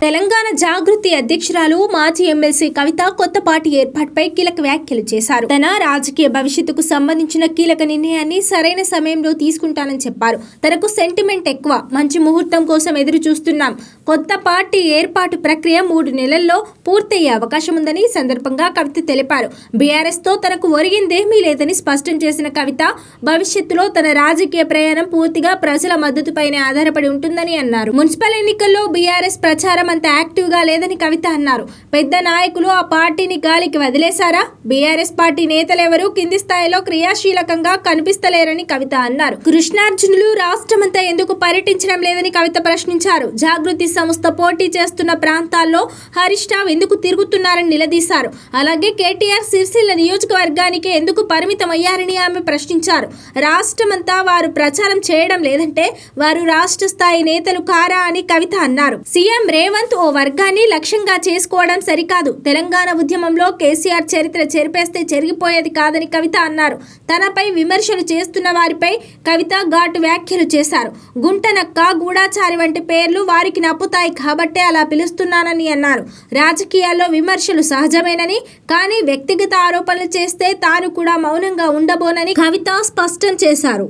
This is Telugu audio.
తెలంగాణ జాగృతి అధ్యక్షురాలు మాజీ ఎమ్మెల్సీ కవిత కొత్త పార్టీ ఏర్పాటుపై కీలక వ్యాఖ్యలు చేశారు. తన రాజకీయ భవిష్యత్తుకు సంబంధించిన కీలక నిర్ణయాన్ని సరైన సమయంలో తీసుకుంటానని చెప్పారు. తనకు సెంటిమెంట్ ఎక్కువ, మంచి ముహూర్తం కోసం ఎదురు చూస్తున్నాం. కొత్త పార్టీ ఏర్పాటు ప్రక్రియ 3 నెలల్లో పూర్తయ్యే అవకాశం ఉందని ఈ సందర్భంగా కవిత తెలిపారు. బీఆర్ఎస్ తో తనకు ఒరిగిందేమీ లేదని స్పష్టం చేసిన కవిత, భవిష్యత్తులో తన రాజకీయ ప్రయాణం పూర్తిగా ప్రజల మద్దతుపైనే ఆధారపడి ఉంటుందని అన్నారు. మున్సిపల్ ఎన్నికల్లో బీఆర్ఎస్ ప్రచారం అంత యాక్టివ్ గా లేదని కవిత అన్నారు. పెద్ద నాయకులు ఆ పార్టీని గాలికి వదిలేశారా? బీఆర్ఎస్ పార్టీ నేతలెవరూ కింది స్థాయిలో క్రియాశీలకంగా కనిపిస్తలేరని కవిత అన్నారు. కృష్ణార్జునులు రాష్ట్రమంతా ఎందుకు పర్యటించడం లేదని కవిత ప్రశ్నించారు. జాగృతి సంస్థ పోటీ చేస్తున్న ప్రాంతాల్లో హరీష్ రావు ఎందుకు తిరుగుతున్నారని నిలదీశారు. అలాగే కేటీఆర్ సిరిసిల్ల నియోజకవర్గానికి ఎందుకు పరిమితం అయ్యారని ఆమె ప్రశ్నించారు. రాష్ట్రమంతా వారు ప్రచారం చేయడం లేదంటే వారు రాష్ట్ర స్థాయి నేతలు కారా అని కవిత అన్నారు. సీఎం రేవంత్ ఓ వర్గాన్ని లక్ష్యంగా చేసుకోవడం సరికాదు. తెలంగాణ ఉద్యమంలో కేసీఆర్ చరిత్ర చెరిపేస్తే చెరిగిపోయేది కాదని కవిత అన్నారు. తనపై విమర్శలు చేస్తున్న వారిపై కవిత ఘాటు వ్యాఖ్యలు చేశారు. గుంటనక్క, గూఢాచారి వంటి పేర్లు వారికి నప్పుతాయి కాబట్టే అలా పిలుస్తున్నానని అన్నారు. రాజకీయాల్లో విమర్శలు సహజమేనని, కానీ వ్యక్తిగత ఆరోపణలు చేస్తే తాను కూడా మౌనంగా ఉండబోనని కవిత స్పష్టం చేశారు.